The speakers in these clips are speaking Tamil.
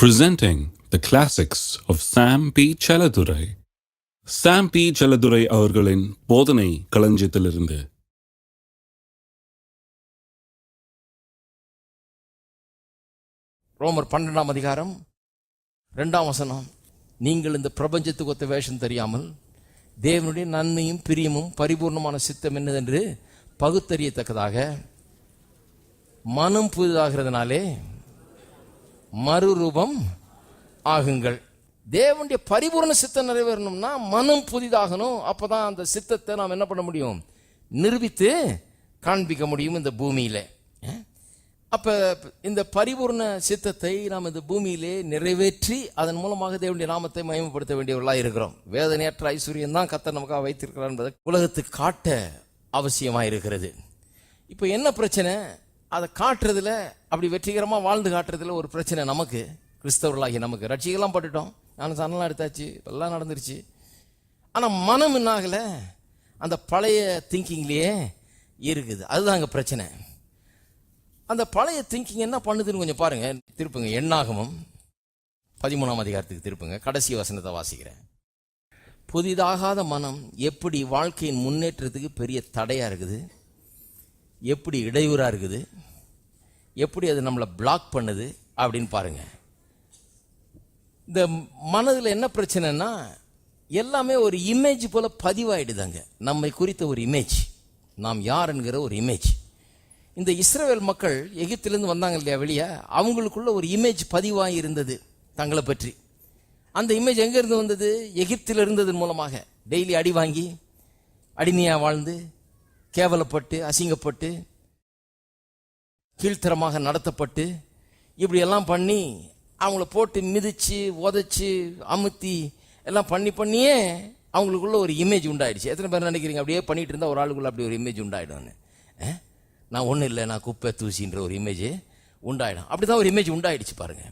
Presenting the classics of Sam P. Chaladurai. Sam P. Chaladurai அவர்களின் போதனை களஞ்சியத்திலிருந்து. ரோமர் 12ஆம் அதிகாரம் 2ஆம் வசனம். நீங்கள் இந்த பிரபஞ்சத்துக்கு ஒத்த வேஷம் தெரியாமல் தேவனுடைய நன்மையும் பிரியமும் பரிபூர்ணமான சித்தம் என்னதென்று பகுத்தறியத்தக்கதாக மனம் புதிதாகிறதுனாலே மறுரூபம் ஆகுங்கள். தேவனுடைய பரிபூர்ண சித்தம் நிறைவேறணும்னா மனம் புதிதாகணும். அப்பதான் அந்த சித்தத்தை நாம் என்ன பண்ண முடியும்? நிரூபித்து காண்பிக்க முடியும் இந்த பூமியில. அப்ப இந்த பரிபூர்ண சித்தத்தை நாம் இந்த பூமியிலே நிறைவேற்றி அதன் மூலமாக தேவனுடைய நாமத்தை மகிமைப்படுத்த வேண்டியவர்களாக இருக்கிறோம். வேதனையற்ற ஐஸ்வர்யம் தான் கர்த்தர் நமக்காக வைத்திருக்கிறார் என்பதை உலகத்துக்கு காட்ட அவசியமா இருக்கிறது. இப்ப என்ன பிரச்சனை? அதை காட்டுறதுல, அப்படி வெற்றிகரமாக வாழ்ந்து காட்டுறதுல ஒரு பிரச்சனை நமக்கு, கிறிஸ்தவர்களாகி நமக்கு. ரட்சிகெல்லாம் பட்டுட்டோம், நான் சனெல்லாம் எடுத்தாச்சு, எல்லாம் நடந்துருச்சு. ஆனால் மனம் என்னாகலை, அந்த பழைய திங்கிங்லேயே இருக்குது. அதுதான் அங்கே பிரச்சனை. அந்த பழைய திங்கிங் என்ன பண்ணுதுன்னு கொஞ்சம் பாருங்க. திருப்புங்க எண்ணாகமம் 13ஆம் அதிகாரத்துக்கு திருப்புங்க. கடைசி வசனத்தை வாசிக்கிறேன். புதிதாகாத மனம் எப்படி வாழ்க்கையின் முன்னேற்றத்துக்கு பெரிய தடையா இருக்குது, எப்படி இடையூறா இருக்குது, எப்படி அது நம்மளை பிளாக் பண்ணுது அப்படின்னு பாருங்க. இந்த மனதில் என்ன பிரச்சனைனா, எல்லாமே ஒரு இமேஜ் போல பதிவாயிடுதாங்க. நம்மை குறித்த ஒரு இமேஜ், நாம் யார் என்கிற ஒரு இமேஜ். இந்த இஸ்ரவேல் மக்கள் எகிப்திலிருந்து வந்தாங்க இல்லையா வெளியே, அவங்களுக்குள்ள ஒரு இமேஜ் பதிவாகி இருந்தது தங்களை பற்றி. அந்த இமேஜ் எங்க இருந்து வந்தது? எகிப்தில் இருந்ததன் மூலமாக. டெய்லி அடி வாங்கி அடிமையா வாழ்ந்து கேவலப்பட்டு அசிங்கப்பட்டு கீழ்த்தரமாக நடத்தப்பட்டு இப்படி எல்லாம் பண்ணி அவங்கள போட்டு மிதிச்சு உதைச்சு அமுத்தி எல்லாம் பண்ணியே அவங்களுக்குள்ள ஒரு இமேஜ் உண்டாயிடுச்சு. எத்தனை பேர் நினைக்கிறீங்க அப்படியே பண்ணிட்டு இருந்தா ஒரு ஆளுக்குள்ள அப்படி ஒரு இமேஜ் உண்டாயிடும்? நான் ஒன்றும் இல்லை, நான் குப்பை தூசின்ற ஒரு இமேஜ் உண்டாயிடும். அப்படிதான் ஒரு இமேஜ் உண்டாயிடுச்சு பாருங்க.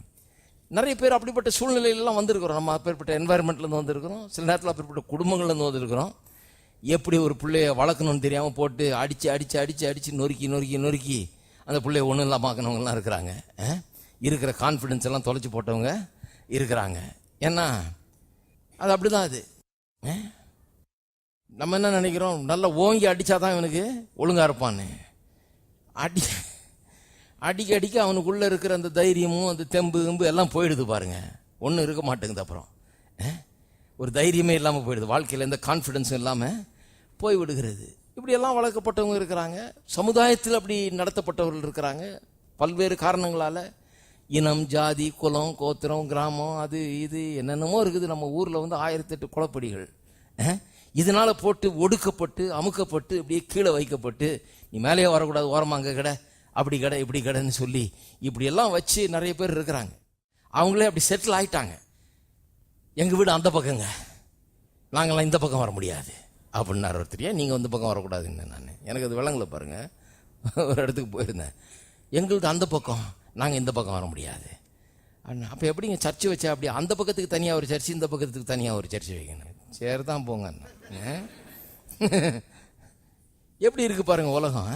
நிறைய பேர் அப்படிப்பட்ட சூழ்நிலையிலாம் வந்திருக்கிறோம். நம்ம அப்பேற்பட்ட என்வாயர்மெண்ட்லேருந்து வந்திருக்கிறோம். சில நேரத்தில் அப்பேற்பட்ட குடும்பங்கள்லேருந்து வந்திருக்கிறோம். எப்படி ஒரு பிள்ளைய வளர்க்கணும்னு தெரியாமல் போட்டு அடித்து நொறுக்கி அந்த பிள்ளைய ஒன்றும் இல்லாமல் ஆக்கினவங்கலாம் இருக்கிறாங்க. இருக்கிற கான்ஃபிடென்ஸ் எல்லாம் தொலைச்சி போட்டவங்க இருக்கிறாங்க. ஏன்னா அது அப்படிதான். அது நம்ம என்ன நினைக்கிறோம், நல்லா ஓங்கி அடித்தாதான் இவனுக்கு ஒழுங்காக இருப்பான்னு. அடிக்க அவனுக்குள்ளே இருக்கிற அந்த தைரியமும் அந்த தெம்பு எல்லாம் போயிடுது பாருங்க. ஒன்றும் இருக்க மாட்டேங்குது. அப்புறம் ஒரு தைரியமே இல்லாமல் போயிடுது. வாழ்க்கையில் எந்த கான்ஃபிடென்ஸும் இல்லாமல் போய் விடுகிறது. இப்படியெல்லாம் வளர்க்கப்பட்டவங்க இருக்கிறாங்க. சமுதாயத்தில் அப்படி நடத்தப்பட்டவர்கள் இருக்கிறாங்க. பல்வேறு காரணங்களால் இனம், ஜாதி, குலம், கோத்திரம், கிராமம், அது இது என்னென்னமோ இருக்குது. நம்ம ஊரில் 1008 குலப்படிகள் இதனால போட்டு ஒடுக்கப்பட்டு அமுக்கப்பட்டு இப்படியே கீழே வைக்கப்பட்டு, நீ மேலேயே வரக்கூடாது, ஓரமாங்க கடை, அப்படி கடை, இப்படி கடைன்னு சொல்லி இப்படியெல்லாம் வச்சு நிறைய பேர் இருக்கிறாங்க. அவங்களே அப்படி செட்டில் ஆயிட்டாங்க. எங்கள் வீடு அந்த பக்கங்க, நாங்களாம் இந்த பக்கம் வர முடியாது அப்படின்னாரு ஒருத்தர். நீங்கள் இந்த பக்கம் வரக்கூடாதுன்னு நான் எனக்கு அது விளங்கல பாருங்க. ஒரு இடத்துக்கு போயிருந்தேன், எங்களுக்கு அந்த பக்கம், நாங்கள் இந்த பக்கம் வர முடியாது. அப்போ எப்படிங்க சர்ச்சு வச்சா? அப்படி அந்த பக்கத்துக்கு தனியாக ஒரு சர்ச்சு, இந்த பக்கத்துக்கு தனியாக ஒரு சர்ச்சு வைக்கணும். சரி தான் போங்க. எப்படி இருக்கு பாருங்க உலகம்.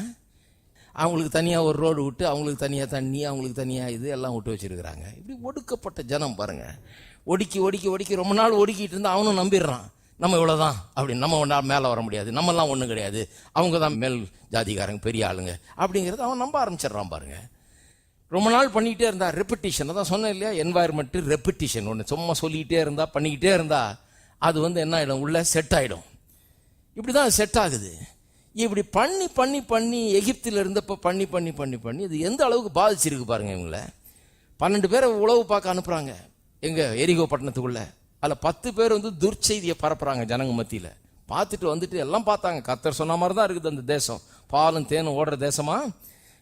அவங்களுக்கு தனியாக ஒரு ரோடு விட்டு, அவங்களுக்கு தனியாக தண்ணி, அவங்களுக்கு தனியாக இது எல்லாம் விட்டு வச்சிருக்கிறாங்க. இப்படி ஒடுக்கப்பட்ட ஜனம் பாருங்க. ஒடுக்கி ரொம்ப நாள் ஒடுக்கிட்டு இருந்தா அவனும் நம்பிடுறான், நம்ம இவ்வளவுதான் அப்படின்னு, நம்ம ஒன்றா மேலே வர முடியாது, நம்மெல்லாம் ஒன்றும் கிடையாது, அவங்க தான் மேல் ஜாதிகாரங்க, பெரிய ஆளுங்க அப்படிங்கிறது அவன் நம்ப ஆரம்பிச்சிடறான் பாருங்க. ரொம்ப நாள் பண்ணிக்கிட்டே இருந்தா ரெப்பிட்டிஷன். அதான் சொன்னேன் இல்லையா, என்வாயர்மெண்ட் ரெப்பிட்டிஷன். ஒன்று சும்மா சொல்லிக்கிட்டே இருந்தா, பண்ணிக்கிட்டே இருந்தா அது என்ன ஆகிடும், உள்ள செட் ஆகிடும். இப்படி தான் செட் ஆகுது. இப்படி பண்ணி எகிப்தில் இருந்தப்போ பண்ணி இது எந்த அளவுக்கு பாதிச்சிருக்கு பாருங்க. இவங்கள 12 பேரை உளவு பார்க்க அனுப்புறாங்க எங்க எரிகோ பட்டணத்துக்குள்ள. அதில் 10 பேர் துர்ச்செய்தியை பரப்புறாங்க ஜனங்க மத்தியில். பார்த்துட்டு வந்துட்டு எல்லாம் பார்த்தாங்க. கர்த்தர் சொன்ன மாதிரி தான் இருக்குது அந்த தேசம், பாலும் தேனும் ஓடுற தேசமா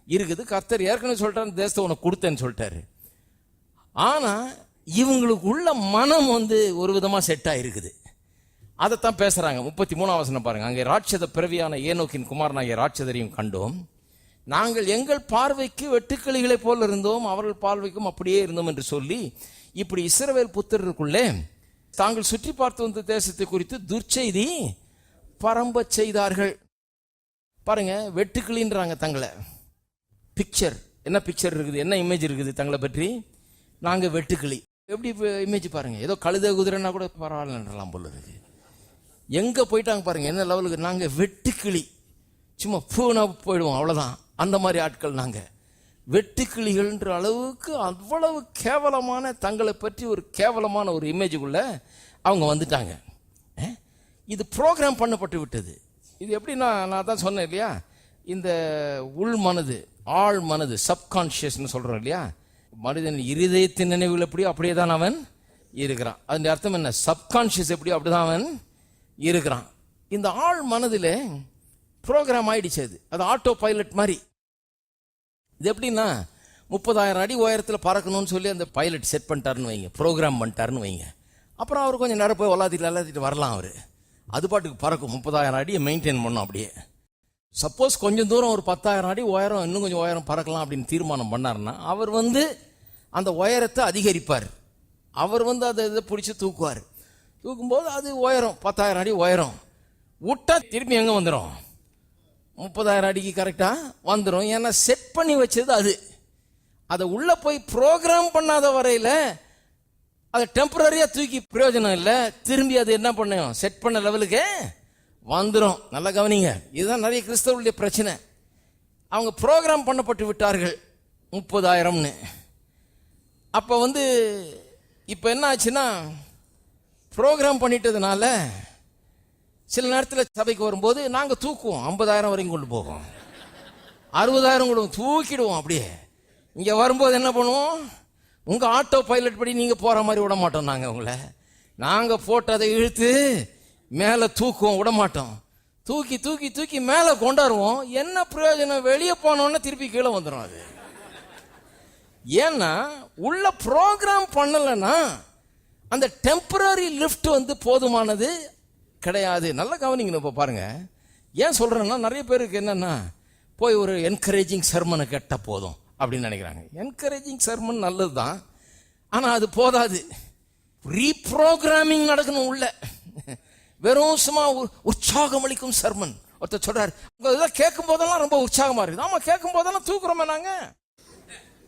இருக்குது. கர்த்தர் ஏற்கனவே சொல்லிட்டாரு, அந்த தேசத்தை உனக்கு கொடுத்தேன்னு சொல்லிட்டாரு. ஆனா இவங்களுக்கு உள்ள மனம் ஒரு விதமா செட் ஆயிருக்குது. அதைத்தான் பேசுறாங்க. 33ஆம் வசனம் பாருங்க. அங்கே ராட்சத பிறவியான ஏனோக்கின் குமாரனாகிய ராட்சதரையும் கண்டோம். நாங்கள் எங்கள் பார்வைக்கு வெட்டுக்கிளிகளை போல இருந்தோம், அவர்கள் பார்வைக்கும் அப்படியே இருந்தோம் என்று சொல்லி இப்படி இஸ்ரவேல் புத்திரருக்குள்ளே தாங்கள் சுற்றி பார்த்து வந்த தேசத்தை குறித்து துர்ச்செய்தி பரம்ப செய்தார்கள். பாருங்க, வெட்டுக்கிளின்றாங்க தங்களை. பிக்சர் என்ன பிக்சர் இருக்குது, என்ன இமேஜ் இருக்குது தங்களை பற்றி? நாங்கள் வெட்டுக்கிளி. எப்படி இமேஜ் பாருங்க, ஏதோ கழுத குதிரைன்னா கூட பரவாயில்லன்றலாம் போல இருக்கு. எங்கே போயிட்டாங்க பாருங்க, என்ன லெவலுக்கு. நாங்கள் வெட்டுக்கிளி, சும்மா பூனா போயிடுவோம், அவ்வளோதான். அந்த மாதிரி ஆட்கள் நாங்கள் வெட்டுக்கிளிகள்ன்ற அளவுக்கு அவ்வளவு கேவலமான, தங்களை பற்றி ஒரு கேவலமான ஒரு இமேஜுக்குள்ள அவங்க வந்துட்டாங்க. இது ப்ரோக்ராம் பண்ணப்பட்டு விட்டது. இது எப்படின்னா, நான் தான் சொன்னேன் இல்லையா, இந்த உள் மனது, ஆழ் மனது, சப்கான்ஷியஸ்னு சொல்கிறோம் இல்லையா, மனிதன் இருதயத்தின் நினைவுகள் எப்படியோ அப்படியே தான் அவன் இருக்கிறான். அதன் அர்த்தம் என்ன, சப்கான்ஷியஸ் எப்படியோ அப்படிதான் அவன் இருக்கிறான். இந்த ஆழ் மனதில் ப்ரோக்ராம் ஆயிடுச்சு. அது ஆட்டோ பைலட் மாதிரி. இது எப்படின்னா, 30,000 அடி உயரத்தில் பறக்கணும்னு சொல்லி அந்த பைலட் செட் பண்ணிட்டாருன்னு வைங்க, ப்ரோக்ராம் பண்ணிட்டாருன்னு வைங்க. அப்புறம் அவர் கொஞ்சம் நேரம் போய் எல்லாத்திட்டு வரலாம். அவர் அது பாட்டுக்கு பறக்கும். 30,000 அடியை மெயின்டைன் பண்ணும் அப்படியே. சப்போஸ் கொஞ்சம் தூரம் ஒரு 10,000 அடி உயரம், இன்னும் கொஞ்சம் உயரம் பறக்கலாம் அப்படின்னு தீர்மானம் பண்ணாருன்னா, அவர் அந்த உயரத்தை அதிகரிப்பார். அவர் அதை இதை பிடிச்சி தூக்குவார். தூக்கும்போது அது உயரம் 10,000 அடி உயரம். விட்டா திரும்பி எங்கே வந்துடும், 30,000 அடிக்கு கரெக்டாக வந்துடும். ஏன்னா செட் பண்ணி வச்சது அது. அதை உள்ளே போய் ப்ரோக்ராம் பண்ணாத வரையில் அதை டெம்பரரியாக தூக்கி பிரயோஜனம் இல்லை. திரும்பி அது என்ன பண்ணும், செட் பண்ண லெவலுக்கு வந்துடும். நல்லா கவனிங்க, இதுதான் நிறைய கிறிஸ்தவர்களுடைய பிரச்சனை. அவங்க ப்ரோக்ராம் பண்ணப்பட்டு விட்டார்கள் 30,000ன்னு. அப்போ இப்போ என்ன ஆச்சுன்னா, ப்ரோக்ராம் பண்ணிட்டதுனால சில நேரத்தில் சபைக்கு வரும்போது நாங்கள் தூக்குவோம், 50,000 வரைக்கும் கொண்டு போவோம், 60,000 கொண்டு தூக்கிடுவோம். அப்படியே இங்கே வரும்போது என்ன பண்ணுவோம், உங்கள் ஆட்டோ பைலட் படி நீங்கள் போகிற மாதிரி விட மாட்டோம். நாங்கள் போட்டு அதை இழுத்து மேலே தூக்குவோம், விட மாட்டோம். தூக்கி தூக்கி தூக்கி மேலே கொண்டாடுவோம். என்ன பிரயோஜனம், வெளியே போனோன்னு திருப்பி கீழே வந்துடும் அது. ஏன்னா உள்ள ப்ரோக்ராம் பண்ணலைன்னா அந்த டெம்பரரி லிஃப்ட் போதுமானது கிடையாது. நல்லா கவனிக்கணும். இப்போ பாருங்க, ஏன் சொல்றேன்னா, நிறைய பேருக்கு என்னன்னா, போய் ஒரு என்கரேஜிங் சர்மனை கேட்டால் போதும் அப்படின்னு நினைக்கிறாங்க. என்கரேஜிங் சர்மன் நல்லது தான், ஆனால் அது போதாது. ரீப்ரோக்ராமிங் நடக்கணும் உள்ள. வெறும் சும்மா உற்சாகம் அளிக்கும் சர்மன். ஒருத்தர் சொல்றாரு, இதெல்லாம் கேட்கும் போதெல்லாம் ரொம்ப உற்சாகமா இருக்குது. ஆமா, கேட்கும் போதெல்லாம் தூக்குறோமே நாங்க.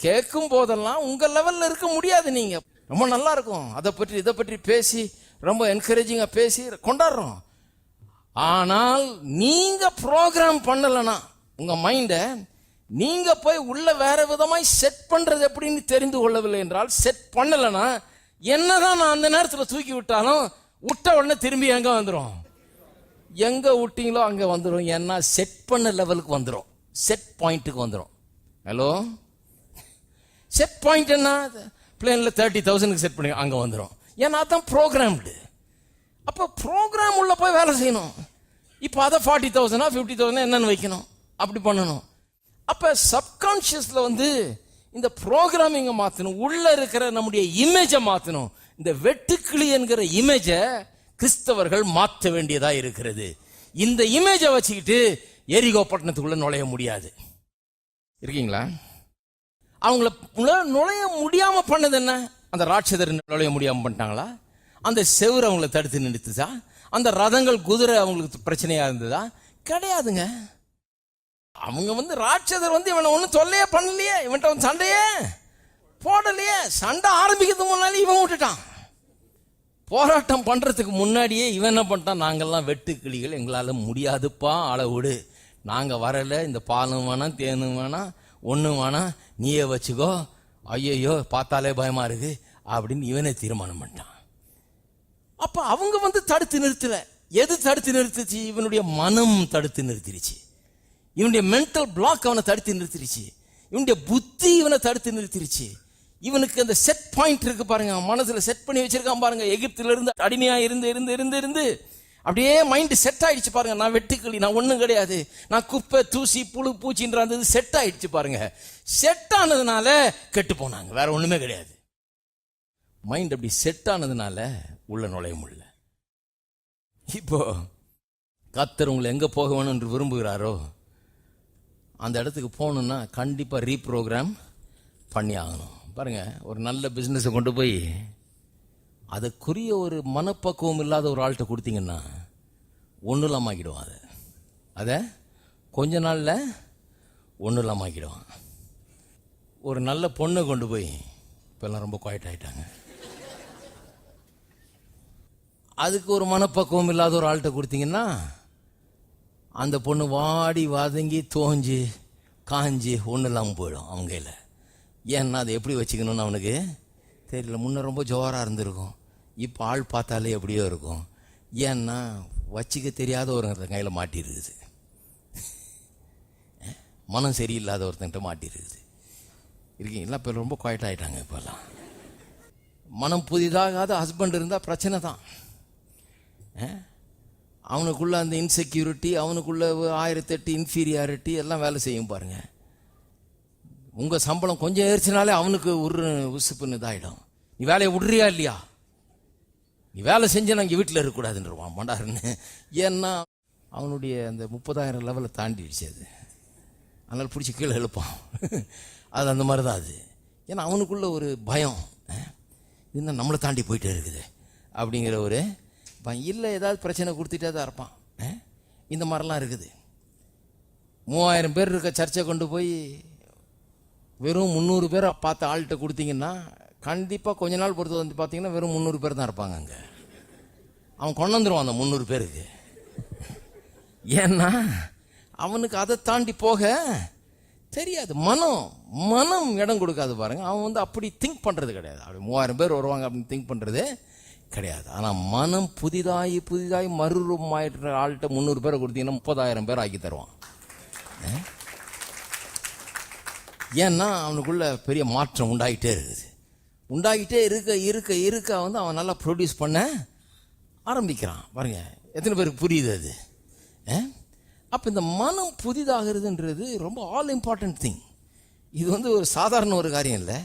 கேட்கும் போதெல்லாம் உங்க லெவல்ல இருக்க முடியாது. நீங்க ரொம்ப நல்லா இருக்கும், அதை பற்றி இதை பற்றி பேசி ரொம்ப என்கரேஜிங்கா பேசி கொண்டாடுறோம். ஆனால் நீங்க ப்ரோக்ராம் பண்ணலனா, உங்க மைண்ட நீங்க போய் உள்ள வேற விதமாய் செட் பண்றது எப்படின்னு தெரிந்து கொள்ளவில்லை என்றால், செட் பண்ணலனா என்னதான் நான் அந்த நேரத்தில் தூக்கி விட்டாலும் விட்ட உடனே திரும்பி எங்க வந்துடும், எங்க விட்டீங்களோ அங்க வந்துடும். ஏன்னா செட் பண்ண லெவலுக்கு வந்துடும், செட் பாயிண்ட்டுக்கு வந்துடும். ஹலோ, செட் பாயிண்ட் என்ன, பிளேன்ல 30,000 செட் பண்ணி அங்க வந்துடும். ஏன்னா அதான் ப்ரோக்ராம்டு. அப்போ ப்ரோக்ராம் உள்ள போய் வேலை செய்யணும். இப்போ அதை 40,000 50,000 என்னன்னு வைக்கணும், அப்படி பண்ணணும். அப்ப சப்கான்சியஸ்ல இந்த ப்ரோக்ராமிங்கை மாற்றணும், உள்ள இருக்கிற நம்முடைய இமேஜை மாற்றணும். இந்த வெட்டுக்கிளி என்கிற இமேஜை கிறிஸ்தவர்கள் மாற்ற வேண்டியதா இருக்கிறது. இந்த இமேஜை வச்சுக்கிட்டு எரிகோ பட்டணத்துக்குள்ள நுழைய முடியாது. இருக்கீங்களா? அவங்கள நுழைய முடியாம பண்ணது என்ன? அந்த ராட்சதர் நுழைய முடியாம பண்ணிட்டாங்களா? அந்த செவுரு அவங்கள தடுத்து நிறுத்துதா? அந்த ரதங்கள் குதிரை அவங்களுக்கு பிரச்சனையா இருந்ததா? கிடையாதுங்க. அவங்க ராட்சதர் இவனை ஒன்னும் தொல்லையே பண்ணலையே, இவன்ட்ட சண்டையே போடலையே. சண்டை ஆரம்பிக்கிறதுக்கு முன்னாடி இவன் விட்டுட்டான். போராட்டம் பண்றதுக்கு முன்னாடியே இவன் என்ன பண்ணிட்டான், நாங்கெல்லாம் வெட்டுக்கிளிகள், எங்களால முடியாதுப்பா, அளவுடு, நாங்க வரல, இந்த பாலும் வேணாம் தேனும் வேணாம் ஒன்னும் வேணாம், நீயே வச்சுக்கோ, ஐயோ பார்த்தாலே பயமா இருக்கு அப்படின்னு இவனே தீர்மானம் பண்ணிட்டான். அப்ப அவங்க தடுத்து நிறுத்தல. எது தடுத்து நிறுத்துச்சு? இவனுடைய மனம் தடுத்து நிறுத்திருச்சு. இவனுடைய மென்டல் பிளாக் அவனை தடுத்து நிறுத்திருச்சு. இவனுடைய புத்தி இவனை தடுத்து நிறுத்திருச்சு. இவனுக்கு அந்த செட் பாயிண்ட் இருக்கு பாருங்க, மனசுல செட் பண்ணி வச்சிருக்கான் பாருங்க. எகிப்தில இருந்து அடிமையா இருந்து இருந்து இருந்து இருந்து அப்படியே மைண்ட் செட் ஆயிடுச்சு பாருங்க. நான் வெட்டுக்கிளி, நான் ஒண்ணும் கிடையாது, நான் குப்பை தூசி புழு பூச்சின்றது செட் ஆயிடுச்சு பாருங்க. செட் ஆனதுனால கெட்டு போனாங்க, வேற ஒண்ணுமே கிடையாது. மைண்ட் அப்படி செட் ஆனதுனால உள்ள நுழைய முடியல. இப்போ கர்த்தர் உங்களை எங்க போக வேணும் என்று விரும்புகிறாரோ அந்த இடத்துக்கு போகணும்னா கண்டிப்பா ரீப்ரோக்ராம் பண்ணி ஆகணும். பாருங்க, ஒரு நல்ல பிசினஸை கொண்டு போய் அதுக்குரிய ஒரு மனப்பக்குவம் இல்லாத ஒரு ஆள்கிட்ட கொடுத்தீங்கன்னா ஒன்றும் இல்லாம ஆக்கிடுவான். அதை கொஞ்ச நாளில் ஒன்றும் இல்லாம ஆக்கிடுவான். ஒரு நல்ல பொண்ணை கொண்டு போய் இப்பெல்லாம் ரொம்ப குவாய்ட் ஆயிட்டாங்க. அதுக்கு ஒரு மனப்பக்குவம் இல்லாத ஒரு ஆள்கிட்ட கொடுத்தீங்கன்னா அந்த பொண்ணு வாடி வதங்கி தோஞ்சு காஞ்சி ஒன்றும் இல்லாமல் போயிடும் அவங்க கையில். ஏன்னா அதை எப்படி வச்சுக்கணும்னு அவனுக்கு தெரியல. முன்ன ரொம்ப ஜோராக இருந்திருக்கும், இப்போ ஆள் பார்த்தாலே எப்படியோ இருக்கும். ஏன்னா வச்சிக்க தெரியாத ஒருத்தன் கையில் மாட்டிருக்குது, மனம் சரியில்லாத ஒருத்தன்கிட்ட மாட்டிருக்குது. இருக்கீங்களா? இப்போ ரொம்ப குவாய்ட் ஆகிட்டாங்க. இப்போல்லாம் மனம் புதிதாகாத ஹஸ்பண்ட் இருந்தால் பிரச்சனை தான். அவனுக்குள்ள அந்த இன்செக்யூரிட்டி, அவனுக்குள்ள 1008 இன்ஃபீரியாரிட்டி எல்லாம் வேலை செய்யும் பாருங்க. உங்கள் சம்பளம் கொஞ்சம் ஏறிச்சினாலே அவனுக்கு உசுப்புன்னு இதாகிடும். நீ வேலையை விடுறியா இல்லையா, நீ வேலை செஞ்சு நாங்கள் வீட்டில் இருக்கக்கூடாதுன்றவான் மண்டாருன்னு. ஏன்னா அவனுடைய அந்த 30,000 லெவலை தாண்டிடுச்சு அது. அதனால் பிடிச்சி கீழே எழுப்பான். அது அந்த மாதிரி தான் அது. ஏன்னா அவனுக்குள்ள ஒரு பயம், இன்னும் நம்மளை தாண்டி போயிட்டே இருக்குது அப்படிங்கிற ஒரு பயம். இல்லை ஏதாவது பிரச்சனை கொடுத்துட்டே தான் இருப்பான். இந்த மாதிரிலாம் இருக்குது. 3000 பேர் இருக்க சர்ச்சை கொண்டு போய் வெறும் 300 பேரை பார்த்த ஆள்கிட்ட கொடுத்தீங்கன்னா கண்டிப்பாக கொஞ்ச நாள் பொறுத்து வந்து பார்த்தீங்கன்னா வெறும் 300 பேர் தான் இருப்பாங்க அங்கே. அவன் கொண்டு வந்துடுவான் அந்த 300 பேருக்கு. ஏன்னா அவனுக்கு அதை தாண்டி போக தெரியாது. மனம் இடம் கொடுக்காது பாருங்க. அவன் வந்து அப்படி திங்க் பண்ணுறது கிடையாது. அப்படி 3000 பேர் வருவாங்க அப்படின்னு திங்க் பண்ணுறது கிடையாது. ஆனால் மனம் புதிதாகி மறுரூபமாயிட்ட ஆள்கிட்ட 300 பேரை கொடுத்தீங்கன்னா 30,000 பேர் ஆக்கி தருவான். ஏன்னா அவனுக்குள்ள பெரிய மாற்றம் உண்டாகிட்டே இருக்குது. உண்டாகிட்டே இருக்க வந்து அவன் நல்லா ப்ரொடியூஸ் பண்ண ஆரம்பிக்கிறான் பாருங்க. எத்தனை பேருக்கு புரியுது அது? அப்போ இந்த மனம் புதிதாகிறதுன்றது ரொம்ப ஆல் இம்பார்ட்டன்ட் திங். இது வந்து ஒரு சாதாரண ஒரு காரியம் இல்லை,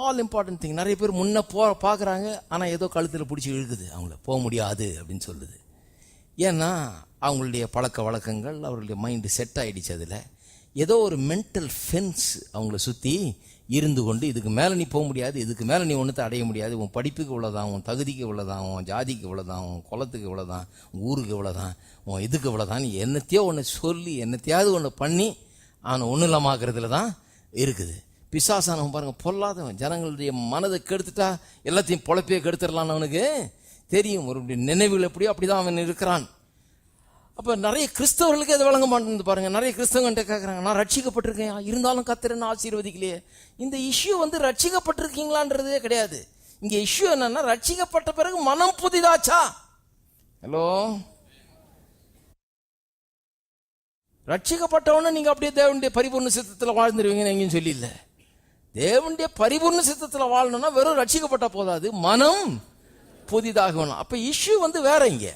ஆல் இம்பார்ட்டன்ட் திங். நிறைய பேர் முன்ன பார்க்குறாங்க, ஆனால் ஏதோ கழுத்தில் பிடிச்சி இழுக்குது, அவங்கள போக முடியாது அப்படின்னு சொல்லுது. ஏன்னா அவங்களுடைய பழக்க வழக்கங்கள், அவர்களுடைய மைண்டு செட் ஆகிடுச்சு. அதில் ஏதோ ஒரு மென்டல் ஃபென்ஸ் அவங்கள சுற்றி இருந்து கொண்டு இதுக்கு மேலே நீ போக முடியாது, இதுக்கு மேலே நீ ஒன்றத்தை அடைய முடியாது, உன் படிப்புக்கு இவ்வளோதான், உன் தகுதிக்கு இவ்வளோதான், உன் ஜாதிக்கு இவ்வளோதான், உன் குலத்துக்கு இவ்வளோதான், உன் ஊருக்கு இவ்வளோதான், உன் இதுக்கு இவ்வளோதான், நீ என்னத்தையோ ஒன்று சொல்லி என்னத்தையாவது ஒன்று பண்ணி அவனை ஒன்றும் இல்லாமாக்குறதுல தான் இருக்குது. பிசாசானவன் பாருங்கள், பொல்லாதவன். ஜனங்களுடைய மனதை கெடுத்துட்டா எல்லாத்தையும் பொழப்பையே கெடுத்துடலான்னு அவனுக்கு தெரியும். ஒரு நினைவுகள் எப்படியோ அப்படி தான் அவன் இருக்கிறான். அப்போ நிறைய கிறிஸ்தவர்களுக்கு எது வழங்க மாட்டேங்குது பாருங்க. நிறைய கிறிஸ்தவங்கிட்ட கேட்குறாங்க, நான் ரட்சிக்கப்பட்டிருக்கேன், இருந்தாலும் கர்த்தர் ஆசீர்வதிக்கலையே. இந்த இஷ்யூ வந்து ரட்சிக்கப்பட்டிருக்கீங்களான்றதே கிடையாது. இங்கே இஷ்யூ என்னன்னா, ரட்சிக்கப்பட்ட பிறகு மனம் புதிதாச்சா? ஹலோ, ரட்சிக்கப்பட்டவன நீங்க அப்படியே தேவனுடைய பரிபூர்ண சித்தத்தில் வாழ்ந்துருவீங்கன்னு எங்கேயும் சொல்லி இல்லை. தேவனுடைய பரிபூர்ண சித்தத்தில் வாழணும்னா வெறும் ரட்சிக்கப்பட்ட போதாது, மனம் புதிதாக வேணும். அப்போ இஷ்யூ வந்து வேற. இங்கே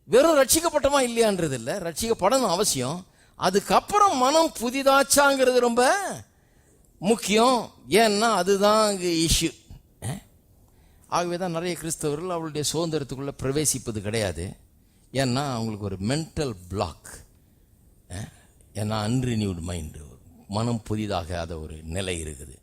வெறும் ரட்சிக்கப்பட்டமா இல்லையான்றது இல்லை, ரட்சிக்கப்படணும் அவசியம். அதுக்கப்புறம் மனம் புதிதாச்சாங்கிறது ரொம்ப முக்கியம். ஏன்னா அதுதான் அங்கே இஷ்யூ. ஆகவே தான் நிறைய கிறிஸ்தவர்கள் அவளுடைய சுதந்திரத்துக்குள்ளே பிரவேசிப்பது கிடையாது. ஏன்னா அவங்களுக்கு ஒரு மென்டல் பிளாக். ஏன்னா அன்ரினியூட் மைண்டு, மனம் புதிதாகாத ஒரு நிலை இருக்குது.